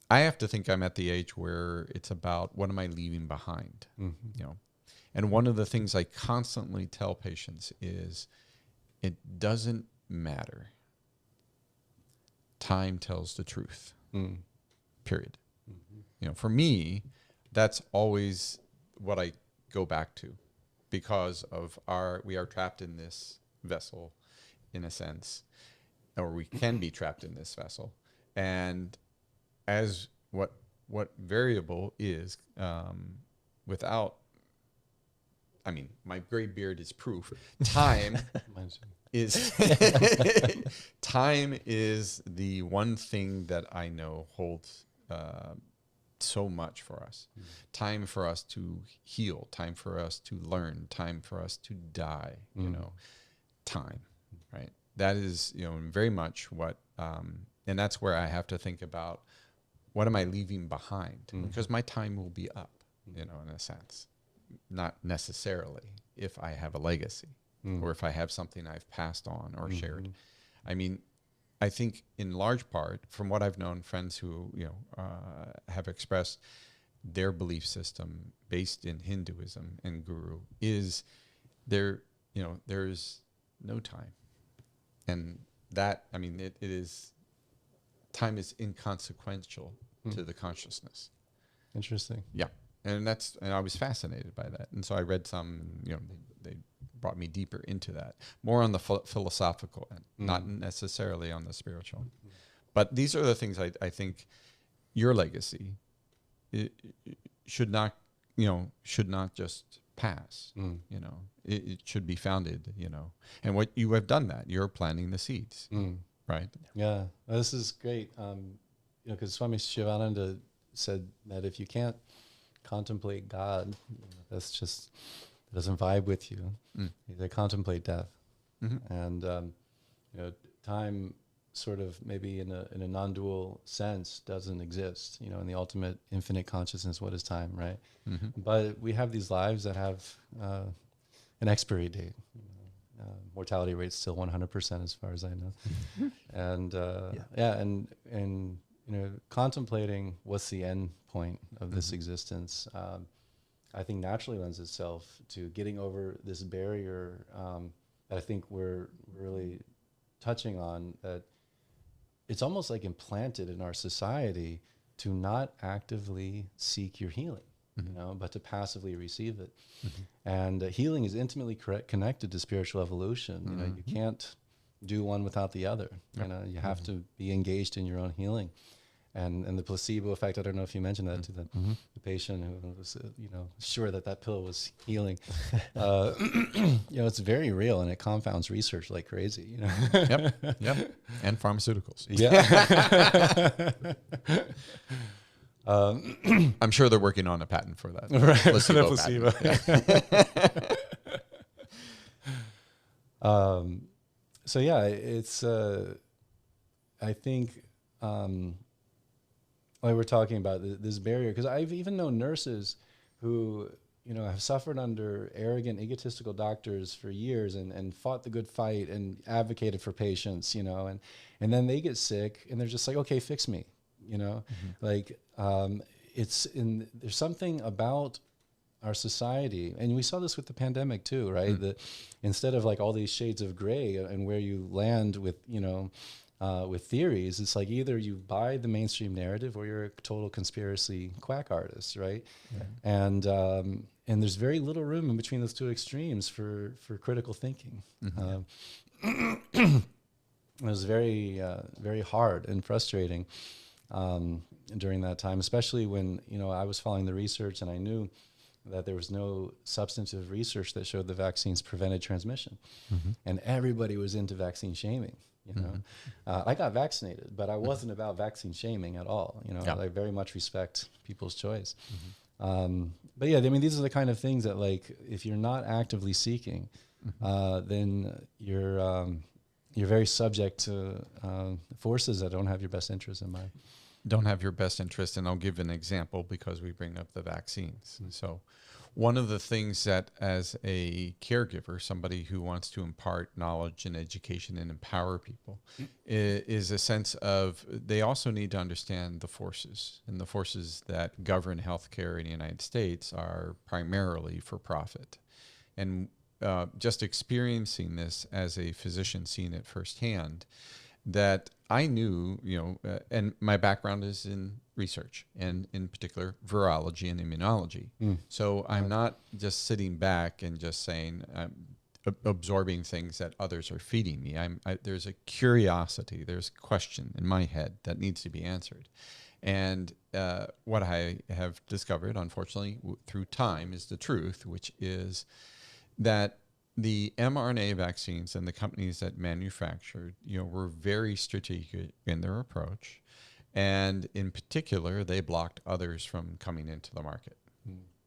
I have to think I'm at the age where it's about what am I leaving behind, you know, and one of the things I constantly tell patients is it doesn't matter. Time tells the truth, period. You know, for me, that's always what I go back to because of we are trapped in this vessel in a sense, or we can be trapped in this vessel. And as what variable is without, I mean, my gray beard is proof. Time is time is the one thing that I know holds so much for us. Time for us to heal, time for us to learn, time for us to die, you know, time, right? That is, you know, very much what, and that's where I have to think about what am I leaving behind? Because my time will be up, you know, in a sense. Not necessarily if I have a legacy or if I have something I've passed on or shared. I mean, I think in large part from what I've known, friends who, you know, have expressed their belief system based in Hinduism and Guru is there, you know, there's no time. And that, I mean, it is, time is inconsequential to the consciousness. Interesting. Yeah. And I was fascinated by that. And so I read some, you know, they brought me deeper into that, more on the philosophical end, not necessarily on the spiritual. But these are the things I think your legacy it should not just pass, you know, it should be founded, you know, and what you have done that you're planting the seeds, right? Yeah, well, this is great. You know, because Swami Shivananda said that if you can't contemplate God, you know, that's just, it doesn't vibe with you. They contemplate death. And, you know, time sort of maybe in a non-dual sense doesn't exist, you know, in the ultimate infinite consciousness, what is time, right? But we have these lives that have an expiry date, you know, mortality rate's still 100% as far as I know. And and contemplating what's the end point of this existence, I think naturally lends itself to getting over this barrier that I think we're really touching on, that it's almost like implanted in our society to not actively seek your healing, but to passively receive it. And healing is intimately connected to spiritual evolution. You can't do one without the other. You have to be engaged in your own healing. And the placebo effect, I don't know if you mentioned that to the patient who was, sure that pill was healing. It's very real, and it confounds research like crazy. Yep. And pharmaceuticals. Yeah. I'm sure they're working on a patent for that. Right. Placebo patent. So yeah, it's, I think, like we're talking about this barrier, because I've even known nurses who, have suffered under arrogant, egotistical doctors for years and fought the good fight and advocated for patients, and then they get sick and they're just like, okay, fix me, like, there's something about our society, and we saw this with the pandemic too, right? That instead of like all these shades of gray and where you land with, with theories, it's like either you buy the mainstream narrative or you're a total conspiracy quack artist, right? And there's very little room in between those two extremes for critical thinking. It was very very hard and frustrating during that time, especially when I was following the research and I knew that there was no substantive research that showed the vaccines prevented transmission, and everybody was into vaccine shaming. I got vaccinated, but I wasn't about vaccine shaming at all. I very much respect people's choice. But yeah, I mean, these are the kind of things that, like, if you're not actively seeking, then you're very subject to forces that don't have your best interest in mind. Don't have your best interest, and I'll give an example because we bring up the vaccines. So one of the things that, as a caregiver, somebody who wants to impart knowledge and education and empower people, is a sense of they also need to understand the forces, and the forces that govern healthcare in the United States are primarily for profit. And just experiencing this as a physician, seeing it firsthand, that I knew, and my background is in research, and in particular virology and immunology. So I'm not just sitting back and just saying, absorbing things that others are feeding me. There's a curiosity, there's a question in my head that needs to be answered. And what I have discovered, unfortunately, through time, is the truth, which is that the mRNA vaccines and the companies that manufactured, were very strategic in their approach. And in particular, they blocked others from coming into the market.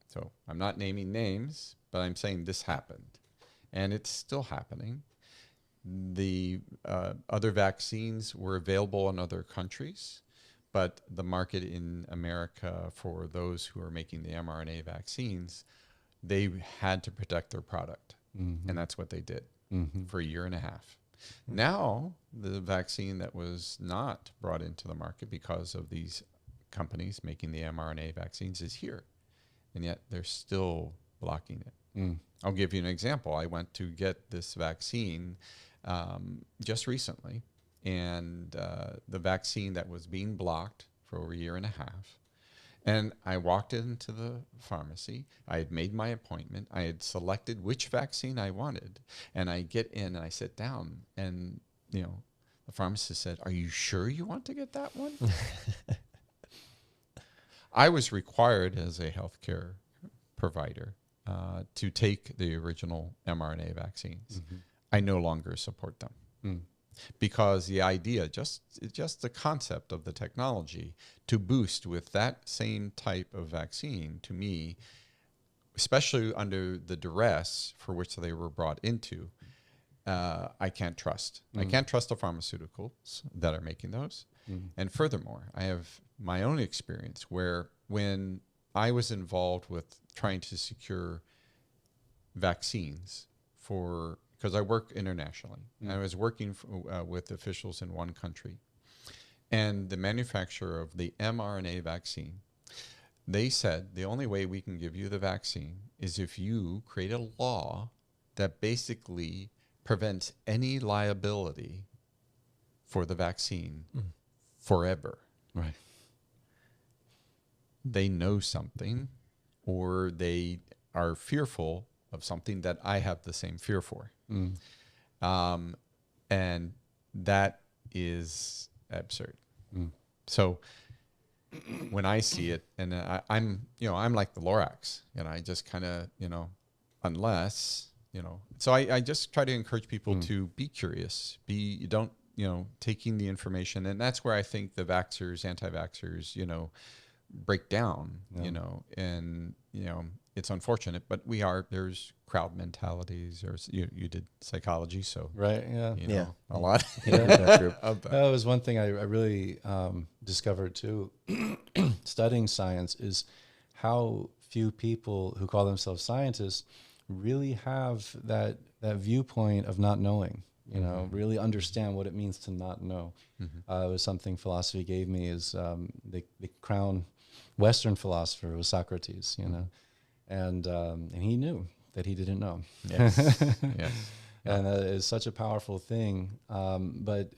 So I'm not naming names, but I'm saying this happened. And it's still happening. The other vaccines were available in other countries, but the market in America for those who are making the mRNA vaccines, they had to protect their product. And that's what they did for a year and a half. Now, the vaccine that was not brought into the market because of these companies making the mRNA vaccines is here. And yet they're still blocking it. I'll give you an example. I went to get this vaccine just recently. And the vaccine that was being blocked for over a year and a half. And I walked into the pharmacy. I had made my appointment. I had selected which vaccine I wanted. And I get in and I sit down. And, the pharmacist said, "Are you sure you want to get that one?" I was required as a healthcare provider to take the original mRNA vaccines. I no longer support them. Because the idea, just the concept of the technology to boost with that same type of vaccine, to me, especially under the duress for which they were brought into, I can't trust. I can't trust the pharmaceuticals that are making those. And furthermore, I have my own experience where when I was involved with trying to secure vaccines for because I work internationally. And I was working with officials in one country. And the manufacturer of the mRNA vaccine, they said the only way we can give you the vaccine is if you create a law that basically prevents any liability for the vaccine forever. Right. They know something, or they are fearful of something that I have the same fear for. And that is absurd. So when I see it, and I'm like the Lorax, and I just kind of, unless, so I just try to encourage people to be curious, don't, taking the information. And that's where I think the vaxxers, anti-vaxxers, break down, and, it's unfortunate, but there's crowd mentalities, or you did psychology. So, right. Yeah. A lot. That group. That was one thing I really discovered too, studying science, is how few people who call themselves scientists really have that viewpoint of not knowing, really understand what it means to not know. It was something philosophy gave me, is the crown Western philosopher was Socrates, and he knew that he didn't know. Yes. Yes. And that is such a powerful thing. But,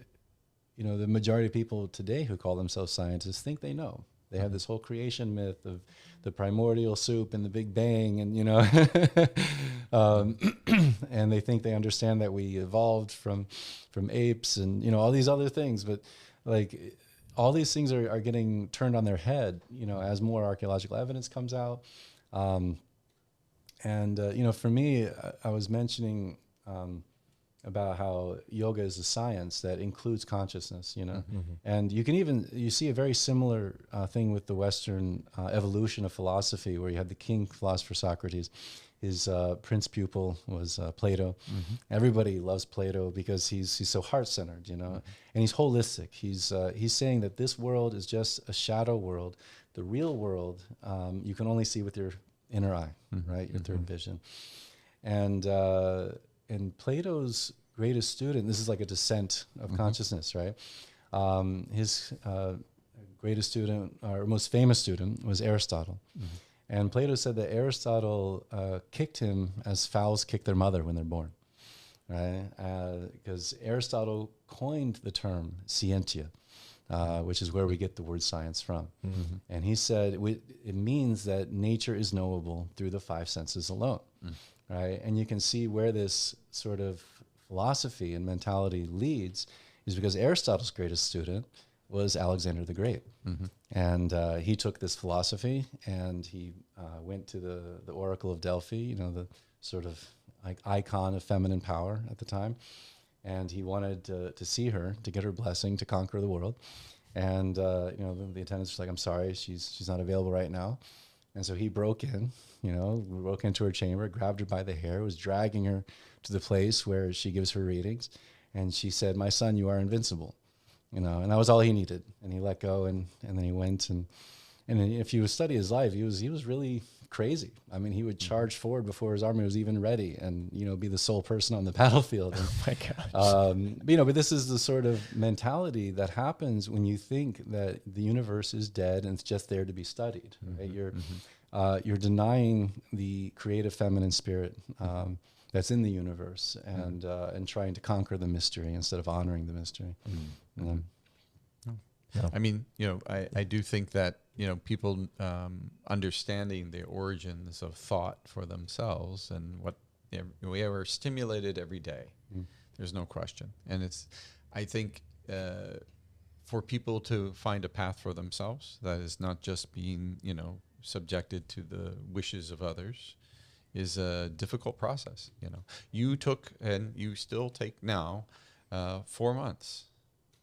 the majority of people today who call themselves scientists think they know. They have this whole creation myth of the primordial soup and the Big Bang, and, and they think they understand that we evolved from apes and, all these other things. But like all these things are getting turned on their head, as more archaeological evidence comes out. For me, I was mentioning about how yoga is a science that includes consciousness, and you see a very similar thing with the Western evolution of philosophy, where you had the king philosopher Socrates. His prince pupil was Plato. Everybody loves Plato because he's so heart-centered, and he's holistic. He's saying that this world is just a shadow world. The real world you can only see with your inner eye, right? Your third vision. And Plato's greatest student, this is like a descent of consciousness, right? His greatest student, or most famous student, was Aristotle. And Plato said that Aristotle kicked him as fowls kick their mother when they're born, right? Because Aristotle coined the term scientia, which is where we get the word science from. And he said it means that nature is knowable through the five senses alone, right? And you can see where this sort of philosophy and mentality leads, is because Aristotle's greatest student was Alexander the Great. And he took this philosophy and he went to the Oracle of Delphi, the sort of like icon of feminine power at the time. And he wanted to see her, to get her blessing to conquer the world. And the attendants were like, "I'm sorry, she's not available right now." And so he broke into her chamber, grabbed her by the hair, was dragging her to the place where she gives her readings. And she said, "My son, you are invincible." And that was all he needed. And he let go, and then he went. And if you study his life, he was really crazy. I mean, he would charge forward before his army was even ready, and be the sole person on the battlefield. And, Oh my gosh. but this is the sort of mentality that happens when you think that the universe is dead and it's just there to be studied. Right? You're denying the creative feminine spirit that's in the universe, and trying to conquer the mystery instead of honoring the mystery. I mean, I do think that, people understanding the origins of thought for themselves, and what we are stimulated every day. There's no question. And I think for people to find a path for themselves that is not just being, subjected to the wishes of others, is a difficult process. You took, and you still take now, 4 months,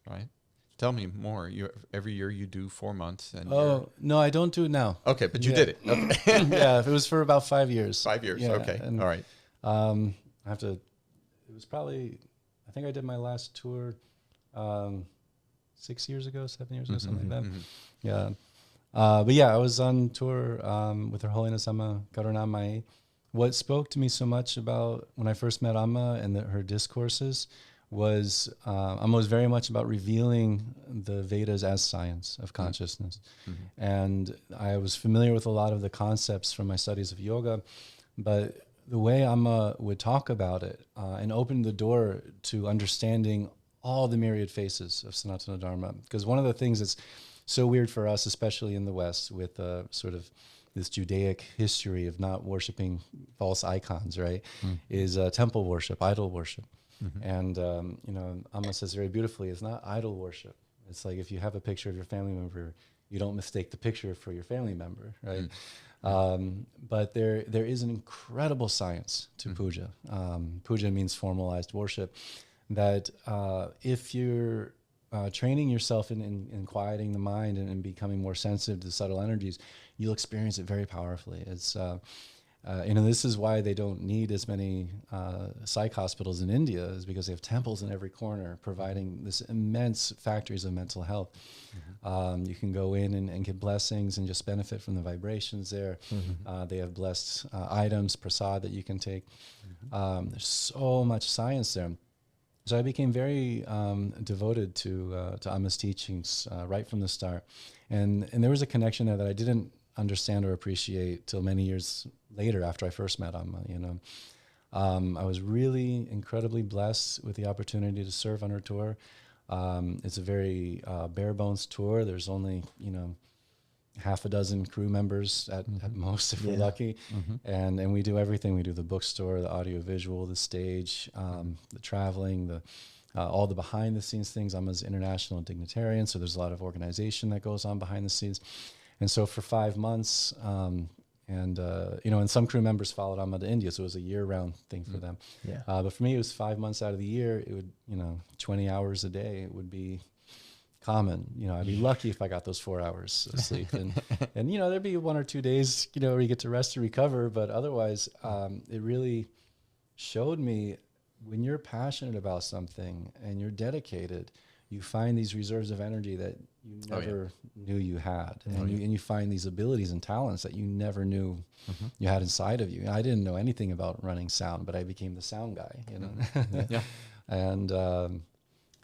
right? Tell me more. Every year you do 4 months. And no, I don't do it now. Okay, but you did it. Okay. Yeah, it was for about 5 years. 5 years. Yeah, okay. and, all right. I have to. It was probably. I think I did my last tour 6 years ago, 7 years ago, something like that. Yeah. But yeah, I was on tour with Her Holiness Emma Karunamai what spoke to me so much about when I first met Amma and her discourses was Amma was very much about revealing the Vedas as science of consciousness. And I was familiar with a lot of the concepts from my studies of yoga, but the way Amma would talk about it and open the door to understanding all the myriad faces of Sanatana Dharma. Because one of the things that's so weird for us, especially in the West, with sort of this Judaic history of not worshiping false icons, right, is temple worship, idol worship. And, you know, Amma says very beautifully, it's not idol worship. It's like if you have a picture of your family member, you don't mistake the picture for your family member, right? But there is an incredible science to puja. Puja means formalized worship. That if you're training yourself in quieting the mind and becoming more sensitive to subtle energies, you'll experience it very powerfully. It's you know, this is why they don't need as many psych hospitals in India, is because they have temples in every corner providing this immense factories of mental health. You can go in and get blessings and just benefit from the vibrations there. They have blessed items, prasad, that you can take. There's so much science there. So I became very devoted to Amma's teachings right from the start. And there was a connection there that I didn't understand or appreciate till many years later after I first met Amma, you know. I was really incredibly blessed with the opportunity to serve on her tour. It's a very bare bones tour. There's only, you know, half a dozen crew members at most, if we're lucky. And we do everything. We do the bookstore, the audio visual, the stage, the traveling, the all the behind the scenes things. I'm an international dignitarian, so there's a lot of organization that goes on behind the scenes. And so for 5 months, you know, and some crew members followed Amma to India, so it was a year-round thing for them. But for me, it was 5 months out of the year. It would, you know, 20 hours a day. It would be common. You know, I'd be lucky if I got those 4 hours of sleep. And you know, there'd be 1 or 2 days, you know, where you get to rest and recover. But otherwise, it really showed me when you're passionate about something and you're dedicated, you find these reserves of energy that you never knew you had. And you find these abilities and talents that you never knew you had inside of you. I didn't know anything about running sound, but I became the sound guy, you know. And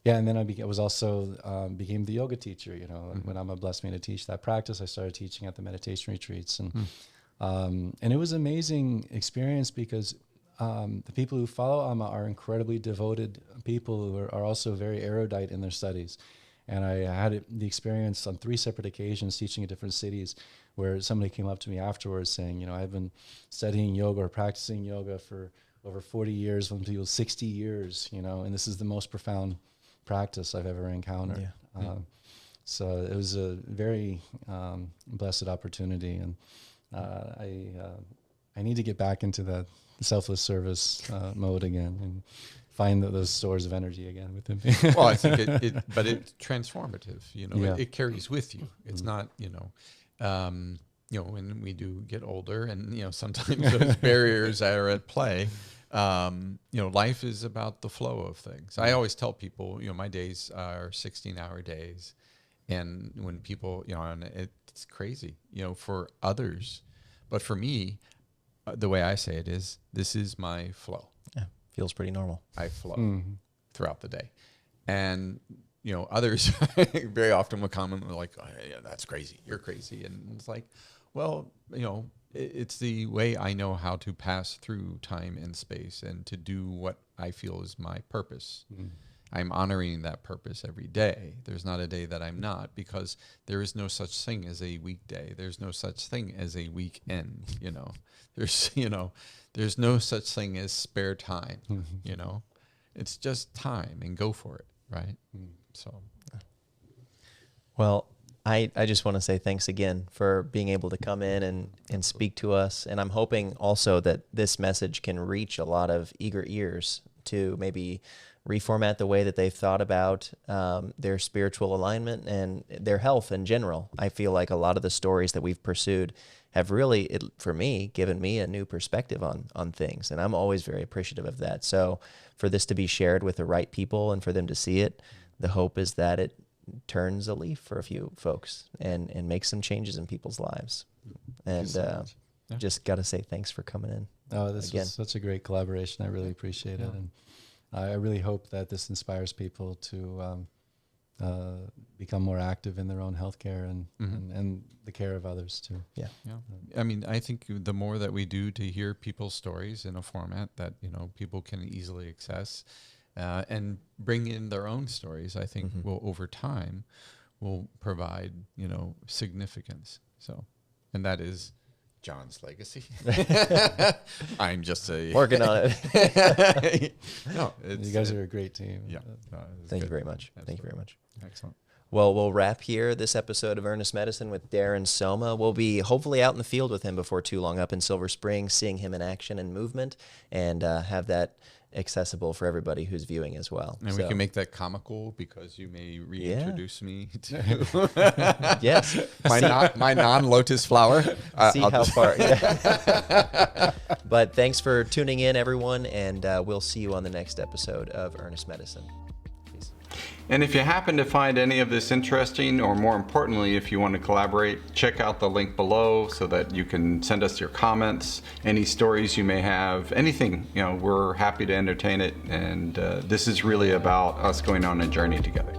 and then I was also became the yoga teacher, you know. When Amma blessed me to teach that practice, I started teaching at the meditation retreats. And it was an amazing experience because the people who follow Amma are incredibly devoted people who are also very erudite in their studies. And I had the experience on 3 separate occasions teaching in different cities where somebody came up to me afterwards saying, you know, I've been studying yoga or practicing yoga for over 40 years, some people 60 years, you know, and this is the most profound practice I've ever encountered. So it was a very blessed opportunity. And I need to get back into that selfless service mode again and find those stores of energy again within me. Well, I think but it's transformative, you know, it carries with you. It's not, you know, when we do get older and, you know, sometimes those barriers are at play, you know, life is about the flow of things. I always tell people, you know, my days are 16-hour days. And when people, you know, and it's crazy, you know, for others, but for me, the way I say it is, this is my flow. Yeah, feels pretty normal. I flow throughout the day. And, you know, others very often will comment like, oh, yeah, that's crazy. You're crazy. And it's like, well, you know, it's the way I know how to pass through time and space and to do what I feel is my purpose. I'm honoring that purpose every day. There's not a day that I'm not, because there is no such thing as a weekday. There's no such thing as a weekend, you know. There's no such thing as spare time, you know. It's just time, and go for it, right? So, well, I just want to say thanks again for being able to come in and speak to us. And I'm hoping also that this message can reach a lot of eager ears to maybe reformat the way that they've thought about their spiritual alignment and their health in general. I feel like a lot of the stories that we've pursued have really, for me, given me a new perspective on things. And I'm always very appreciative of that. So for this to be shared with the right people and for them to see it, the hope is that it turns a leaf for a few folks and makes some changes in people's lives. And just got to say thanks for coming in. Oh, this Again. was such a great collaboration. I really appreciate it. And I really hope that this inspires people to become more active in their own healthcare and the care of others too. Yeah. I mean, I think the more that we do to hear people's stories in a format that, people can easily access and bring in their own stories, I think will over time will provide, significance. So, and that is John's legacy. I'm just Working on it. No, You guys are a great team. Yeah. Thank you very much. Thank you very much. Excellent. Well, we'll wrap here this episode of Earnest Medicine with Darin Somma. We'll be hopefully out in the field with him before too long, up in Silver Spring, seeing him in action and movement, and have that accessible for everybody who's viewing as well. And we can make that comical because you may reintroduce me to yes, my non-lotus flower. See how far. Yeah. But thanks for tuning in, everyone, and we'll see you on the next episode of Earnest Medicine. Peace. And if you happen to find any of this interesting, or more importantly, if you want to collaborate, check out the link below so that you can send us your comments, any stories you may have, anything. We're happy to entertain it. And this is really about us going on a journey together.